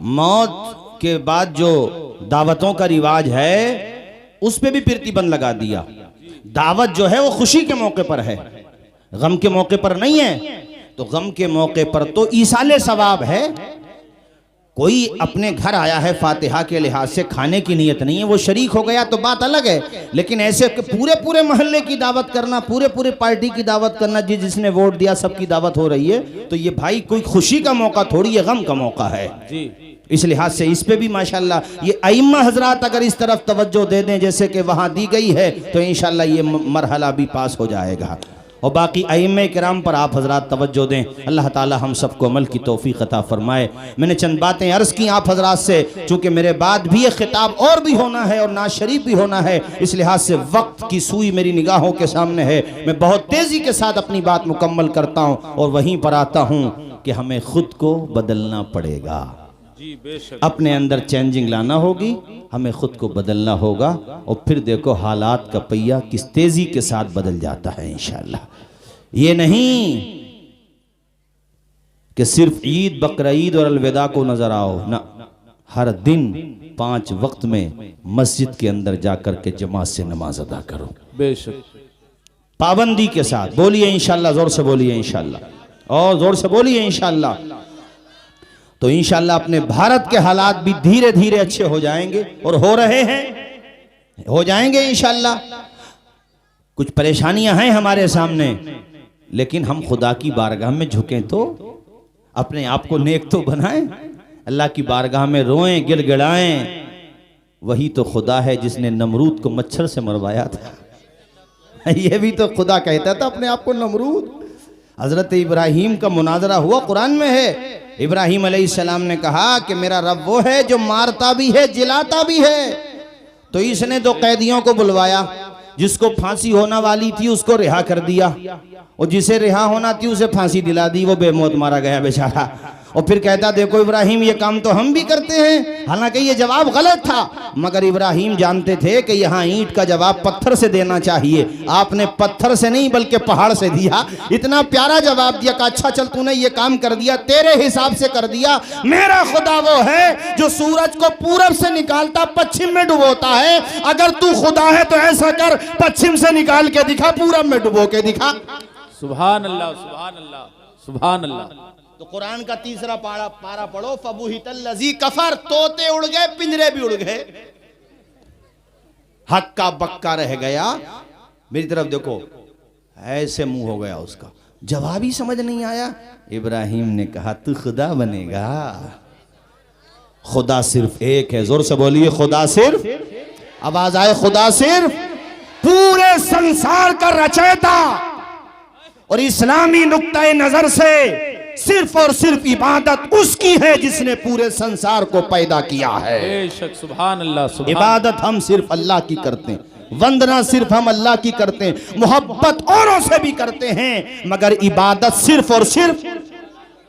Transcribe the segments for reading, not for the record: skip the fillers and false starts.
मौत के बाद जो दावतों का रिवाज है उस पे भी प्रतिबंध लगा दिया। दावत जो है वो खुशी के मौके पर है, गम के मौके पर नहीं है। तो गम के मौके पर तो ईसाले सवाब है। कोई अपने घर आया है फातिहा के लिहाज से, खाने की नीयत नहीं है, वो शरीक हो गया तो बात अलग है। लेकिन ऐसे पूरे पूरे मोहल्ले की दावत करना, पूरे पूरे पार्टी की दावत करना, जिसने वोट दिया सबकी दावत हो रही है, तो ये भाई कोई खुशी का मौका थोड़ी है, गम का मौका है जी। इस लिहाज से इस पे भी माशाल्लाह ये अइम्मा हजरात अगर इस तरफ तवज्जो दे दें जैसे कि वहां दी गई है तो इंशाल्लाह ये मरहला भी पास हो जाएगा। और बाकी अइम्मे किराम पर आप हजरात तवज्जो दें। अल्लाह ताला हम सबको अमल की तौफीक अता फरमाए। मैंने चंद बातें अर्ज़ की आप हजरात से, चूँकि मेरे बाद भी ये खिताब और भी होना है और नाज शरीफ भी होना है, इस लिहाज से वक्त की सुई मेरी निगाहों के सामने है। मैं बहुत तेज़ी के साथ अपनी बात मुकम्मल करता हूँ और वहीं पर आता हूँ कि हमें खुद को बदलना पड़ेगा। अपने अंदर चेंजिंग लाना होगी, हमें खुद को बदलना होगा और फिर देखो हालात का पहिया किस तेजी के साथ बदल जाता है इंशाअल्लाह। ये नहीं कि सिर्फ ईद बकरीद और अलविदा को नजर आओ ना, हर दिन 5 वक्त में मस्जिद के अंदर जाकर के जमात से नमाज अदा करो, बेशक पाबंदी के साथ। बोलिए इंशाअल्लाह, जोर से बोलिए इंशाअल्लाह, और जोर से बोलिए इंशाअल्लाह। तो इंशाअल्लाह अपने भारत के हालात भी धीरे धीरे अच्छे हो जाएंगे और हो रहे हैं, हो जाएंगे इंशाअल्लाह। कुछ परेशानियां हैं हमारे सामने, लेकिन हम खुदा की बारगाह में झुकें तो अपने आप को नेक तो बनाएं, अल्लाह की बारगाह में रोएं गिड़गिड़ाएं। वही तो खुदा है जिसने नमरूद को मच्छर से मरवाया था। ये भी तो खुदा कहता था अपने आप को नमरूद। हजरत इब्राहीम का मुनाजरा हुआ, कुरान में है। इब्राहीम अलैहिस्सलाम ने कहा कि मेरा रब वो है जो मारता भी है जिलाता भी है। तो इसने 2 कैदियों को बुलवाया, जिसको फांसी होना वाली थी उसको रिहा कर दिया और जिसे रिहा होना थी उसे फांसी दिला दी, वो बेमौत मारा गया बेचारा। और फिर कहता देखो इब्राहीम ये काम तो हम भी करते हैं। हालांकि ये जवाब गलत था, मगर इब्राहीम जानते थे कि यहाँ ईंट का जवाब पत्थर से देना चाहिए। आपने पत्थर से नहीं बल्कि पहाड़ से दिया। इतना प्यारा जवाब दिया कि अच्छा चल तूने ये काम कर दिया, तेरे हिसाब से कर दिया। मेरा खुदा वो है जो सूरज को पूरब से निकालता पश्चिम में डुबोता है। अगर तू खुदा है तो ऐसा कर, पश्चिम से निकाल के दिखा, पूरब में डुबो के दिखा। सुभान अल्लाह, सुभान अल्लाह, सुभान अल्लाह। तो कुरान का 3रा पारा पढ़ो, फबुहितल लज़ी कफर, तोते उड़ गए पिंजरे भी उड़ गए, हक्का बक्का रह गया। मेरी तरफ देखो, ऐसे मुंह हो गया उसका, जवाब ही समझ नहीं आया। इब्राहीम ने कहा तू खुदा बनेगा, खुदा सिर्फ एक है। जोर से बोलिए खुदा सिर्फ, आवाज आए खुदा सिर्फ, पूरे संसार का रचयिता। और इस्लामी नुक्ता नजर से सिर्फ और सिर्फ इबादत उसकी है जिसने पूरे संसार को पैदा किया है। बेशक, सुभान अल्लाह, सुभान। इबादत हम सिर्फ अल्लाह की करते हैं, वंदना सिर्फ हम अल्लाह की करते हैं, मोहब्बत औरों से भी करते हैं, मगर इबादत सिर्फ और सिर्फ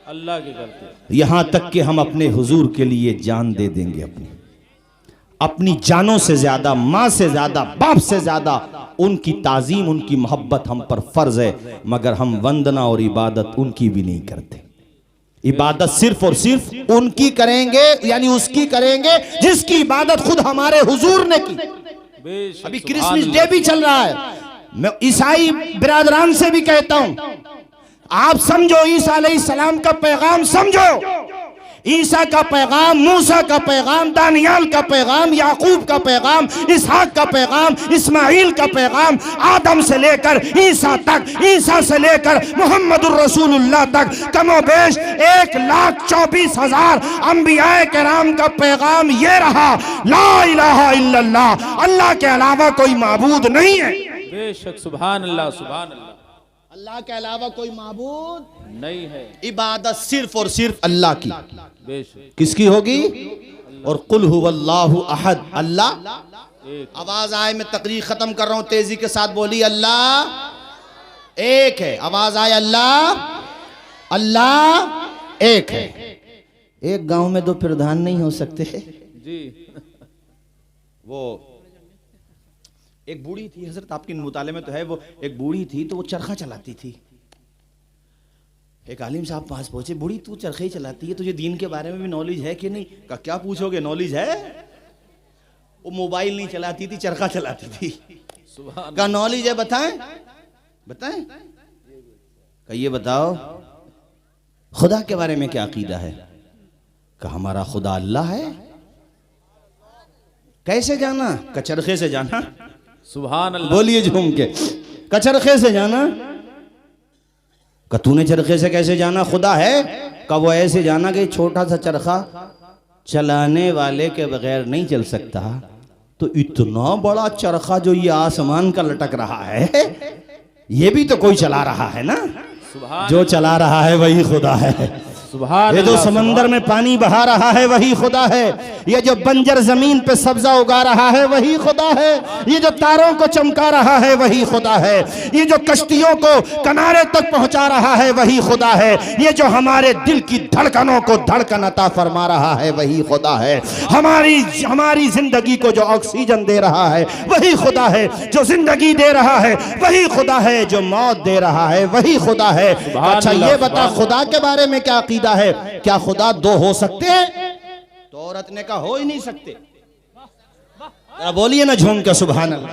अल्लाह की करते हैं। यहां तक कि हम अपने हुजूर के लिए जान दे देंगे, अपनी जानों से ज्यादा, माँ से ज्यादा, बाप से ज्यादा उनकी ताजीम, उनकी मोहब्बत हम पर फर्ज है, मगर हम वंदना और इबादत उनकी भी नहीं करते। इबादत सिर्फ और सिर्फ उनकी करेंगे, यानी उसकी करेंगे जिसकी इबादत खुद हमारे हुजूर ने की। अभी क्रिसमस डे भी चल रहा है, मैं ईसाई बिरादरान से भी कहता हूं, आप समझो ईसा अलैहिस्सलाम का पैगाम समझो। ईसा का पैगाम, मूसा का पैगाम, दानियाल का पैगाम, याकूब का पैगाम, इसहाक का पैगाम, इस्माइल का पैगाम, आदम से लेकर ईसा तक, ईसा से लेकर मोहम्मदुर रसूलुल्लाह तक कमोबेश 1,24,000 अंबियाए किराम का पैगाम ये रहा, ला इलाहा इल्लल्लाह, अल्लाह के अलावा कोई माबूद नहीं है। बेशक, सुभान अल्लाह, सुभान अल्लाह, अल्लाह के अलावा कोई माबूद नहीं है। इबादत सिर्फ और सिर्फ अल्लाह की। किसकी होगी? और कुल हुवल्लाहु अहद, अल्लाह। आवाज आए, मैं तकरीर खत्म कर रहा हूं, तेजी के साथ बोली, अल्लाह एक है। आवाज आए, अल्लाह, अल्लाह एक है। एक गांव में 2 प्रधान नहीं हो सकते जी। वो एक बूढ़ी थी, हजरत आपके मुताले में तो है, वो एक बूढ़ी थी, तो वो चरखा चलाती थी। एक आलिम साहब पास पहुंचे, बूढ़ी तू चरखे चलाती है, तुझे दीन के बारे में भी नॉलेज है कि नहीं? का क्या पूछोगे, नॉलेज है? वो मोबाइल नहीं चलाती थी, चरखा चलाती थी। का नॉलेज है? बताएं बताएं। का ये बताओ खुदा के बारे में क्या अकीदा है? का हमारा खुदा अल्लाह है। कैसे जाना? का चरखे से जाना। सुभान अल्लाह। बोलिए झूम के, का चरखे से जाना। का तूने चरखे से कैसे जाना खुदा है? का वो ऐसे जाना कि छोटा सा चरखा चलाने वाले के बगैर नहीं चल सकता, तो इतना बड़ा चरखा जो ये आसमान का लटक रहा है, ये भी तो कोई चला रहा है ना। जो चला रहा है वही खुदा है। ये जो समंदर में पानी बहा रहा है वही खुदा है। ये जो बंजर जमीन पे सब्जा उगा रहा है वही खुदा है। ये जो तारों को चमका रहा है वही खुदा है। ये जो कश्तियों को किनारे तक पहुंचा रहा है वही खुदा है। ये जो हमारे दिल की धड़कनों को धड़कन अता फरमा रहा है वही खुदा है। हमारी जिंदगी को जो ऑक्सीजन दे रहा है वही खुदा है। जो जिंदगी दे रहा है वही खुदा है। जो मौत दे रहा है वही खुदा है। अच्छा ये बता, खुदा के बारे में क्या अकीदा है? क्या खुदा दो हो सकते हैं? तो औरत ने कहा हो ही नहीं सकते। बोलिए ना झूम के सुभान अल्लाह।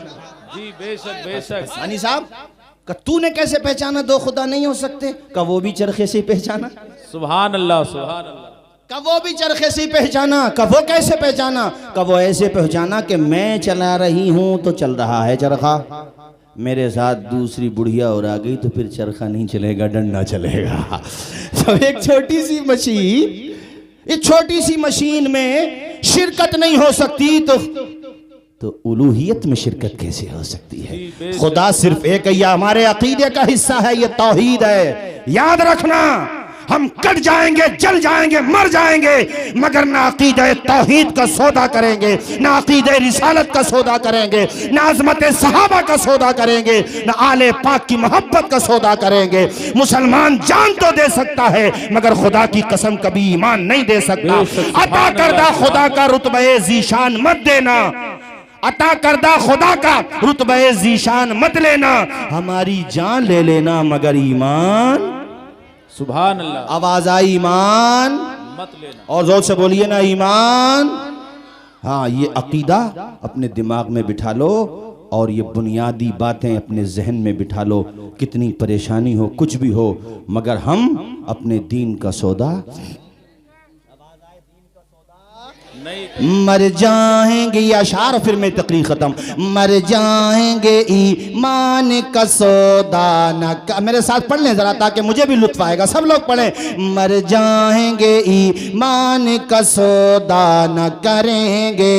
जी बेशक बेशक। सानी साहब का तूने कैसे पहचाना दो खुदा नहीं हो सकते? का वो भी चरखे से ही पहचाना। सुभान अल्लाह सुभान अल्लाह। का वो भी चरखे से ही पहचाना। का वो कैसे पहचाना? का वो ऐसे पहचाना कि मैं चला रही हूं तो चल रहा है चरखा, मेरे साथ दूसरी बुढ़िया और आ गई तो फिर चरखा नहीं चलेगा, डंडा चलेगा। तो एक छोटी सी मशीन, इस छोटी सी मशीन में शिरकत नहीं हो सकती तो उलूहियत में शिरकत कैसे हो सकती है? खुदा सिर्फ एक है, हमारे अकीदे का हिस्सा है, ये तौहीद है। याद रखना, हम कट जाएंगे, जल जाएंगे, मर जाएंगे, मगर ना अकीदे तौहीद का सौदा करेंगे, ना अकीदे रिसालत का सौदा करेंगे, ना अज़मत सहाबा का सौदा करेंगे, ना आले पाक की मोहब्बत का सौदा करेंगे। मुसलमान जान तो दे सकता है मगर खुदा की कसम कभी ईमान नहीं दे सकता। अता करदा खुदा का रुतबे ज़ीशान मत देना, अता करदा खुदा का रुतबे ज़ीशान मत लेना। हमारी जान ले लेना मगर ईमान। सुभान अल्लाह। आवाज आई ईमान मत लेना। और जोर से बोलिए ना ईमान। हाँ, ये अकीदा अपने दिमाग में बिठा लो और ये बुनियादी बातें अपने जहन में बिठा लो। कितनी परेशानी हो, कुछ भी हो, मगर हम अपने दीन का सौदा मर जाएंगे। ये अशार फिर में तकरीर खत्म। मर जाएंगे ईमान का सौदा न। मेरे साथ पढ़ लें जरा ताकि मुझे भी लुत्फ आएगा। सब लोग पढ़ें। मर जाएंगे ईमान का सौदा न करेंगे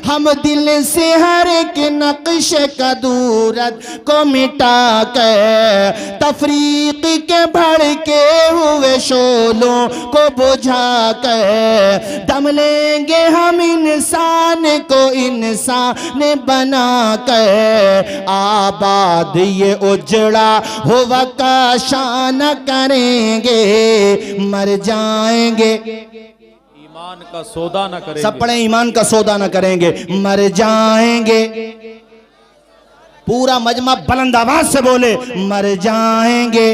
हम, दिल से हर एक नक्श का दूरत को मिटा कर, तफरीक के भड़के हुए शोलों को बुझा कर, दम लेंगे हम इंसान को इंसान बना कर, आबाद ये उजड़ा हुआ का शान करेंगे। मर जाएंगे, ईमान का सौदा न करेंगे। सब पढ़े, ईमान का सौदा न करेंगे। मर जाएंगे, पूरा मजमा बुलंद आवाज से बोले, मर जाएंगे।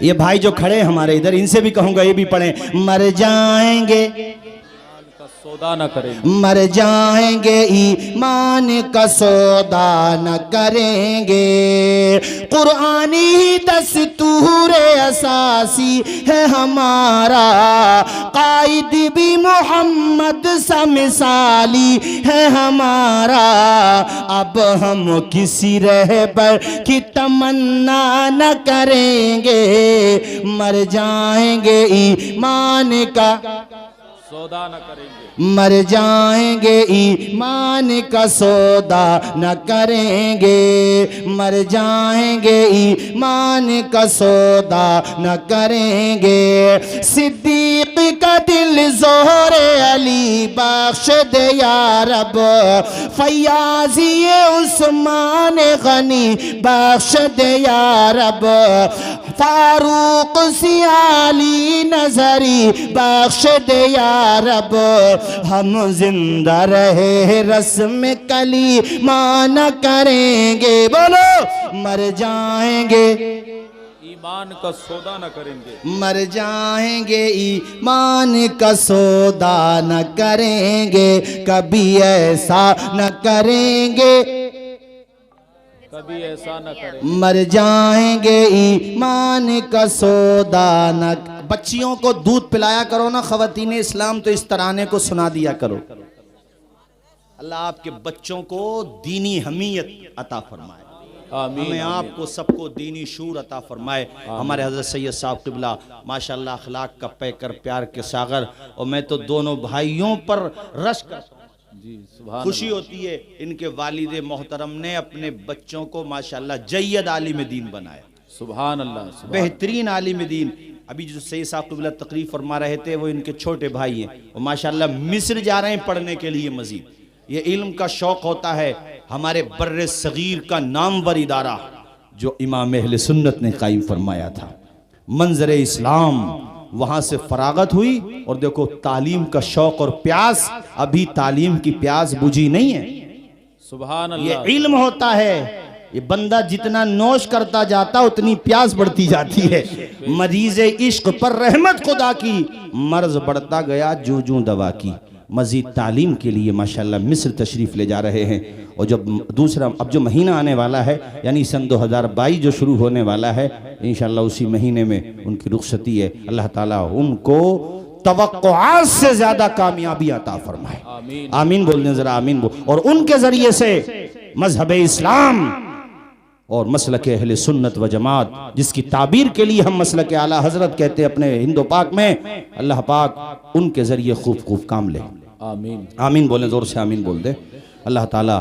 ये भाई जो खड़े हमारे इधर, इनसे भी कहूंगा ये भी पढ़ें। मर जाएंगे, सौदा न करेंगे। मर जाएंगे, ईमान का सौदा न करेंगे। कुरानी दस्तूर असासी है हमारा, कायद भी मोहम्मद सा मिसाली है हमारा। अब हम किसी रहबर की तमन्ना न करेंगे। मर जाएंगे, ईमान का सौदा न करेंगे। मर जाएंगे, ईमान का सौदा न करेंगे। मर जाएंगे, ईमान का सौदा न करेंगे। सिद्दीक का दिल ज़ोहरे अली बख्श दे या रब, फयाज़ी उस्मान गनी बख्श दे या रब, फारूक सियाली नजरी बख्श दे या रब। हम जिंदा रहे रस्म कलीमा न करेंगे। बोलो, मर जाएंगे, ईमान का सौदा न करेंगे। मर जाएंगे ईमान का सौदा न करेंगे, कभी ऐसा न करेंगे, कभी ऐसा न करेंगे। मर जाएंगे ईमान का सौदा न। बच्चियों को दूध पिलाया करो ना ख़वातीन इस्लाम, तो इस तराने को सुना दिया करो। अल्लाह आपके बच्चों को दीनी हमीयत अता फरमाए, आमीन। हमें आपको सबको दीनी शूर अता फरमाए। हमारे हज़रत सैयद साहब क़िबला माशाअल्लाह अखलाक का पैकर, प्यार के सागर, और मैं तो दोनों भाइयों पर रश करता हूं। जी सुभान खुशी होती है, इनके वालिद मोहतरम ने अपने बच्चों को माशाअल्लाह जय्यद आलिम दीन बनाया, सुभान अल्लाह, सुभान। बेहतरीन आलिम दीन। अभी जो सैयद साहब क़िबला तकरीर फरमा रहे थे वो इनके छोटे भाई हैं, वो माशाअल्लाह मिस्र जा रहे हैं पढ़ने के लिए मजीद। ये इल्म का शौक होता है। हमारे बर्रे सगीर का नामवर इदारा जो इमाम अहले सुन्नत ने कायम फरमाया था, मंजर इस्लाम, वहां से फरागत हुई और देखो तालीम का शौक और प्यास, अभी तालीम की प्यास बुझी नहीं है। सुभान ये अल्लाह। इल्म होता है, ये बंदा जितना नोश करता जाता उतनी प्यास बढ़ती जाती है। मरीज इश्क पर रहमत खुदा की, मर्ज बढ़ता गया जूं जूं दवा की। मजीद तालीम के लिए माशाल्लाह मिस्र तशरीफ़ ले जा रहे हैं। और जब दूसरा अब जो महीना आने वाला है, यानी सन 2022 जो शुरू होने वाला है, इंशाल्लाह उसी महीने में उनकी रुखसती है। अल्लाह ताला उनको तवक्कुआत से ज़्यादा कामयाबी अता फरमाए। आमीन, आमीन बोल दें ज़रा, आमीन बोल। और उनके ज़रिए से मजहब इस्लाम और मसलक अहले सुन्नत व जमात, जिसकी ताबीर के लिए हम मसलक आला हजरत कहते हैं अपने हिंदो पाक में, अल्लाह पाक उनके ज़रिए खूब खूब काम ले। आमीन, आमीन बोलें, ज़ोर से आमीन बोल दे। अल्लाह ताला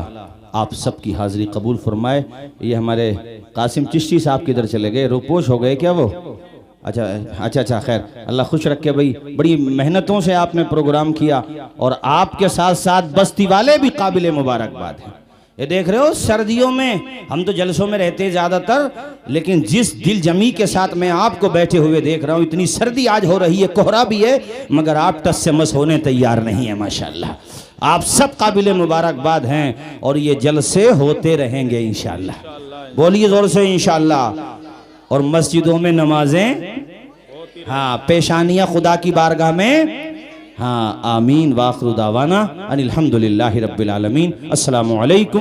आप सबकी हाज़िरी कबूल फरमाए। ये हमारे कासिम चिश्ती साहब किधर चले गए, रोपोश हो गए क्या वो? अच्छा अच्छा अच्छा, खैर अल्लाह खुश रखे भाई। बड़ी मेहनतों से आपने प्रोग्राम किया और आपके साथ साथ बस्ती वाले भी काबिल मुबारकबाद हैं। ये देख रहे हो, सर्दियों में हम तो जलसों में रहते हैं ज़्यादातर, लेकिन जिस दिल जमी के साथ मैं आपको बैठे हुए देख रहा हूँ, इतनी सर्दी आज हो रही है, कोहरा भी है, मगर आप टस से मस होने तैयार नहीं है। माशाल्लाह आप सब काबिल मुबारकबाद हैं और ये जलसे होते रहेंगे इंशाअल्लाह। बोलिए ज़ोर से इंशाअल्लाह। और मस्जिदों में नमाजें, हाँ, पेशानियाँ खुदा की बारगाह में, हाँ, आमीन। वाखिरु दावाना अनिल हम्दुलिल्लाहि रब्बिल आलमीन। अस्सलामु अलैकुम।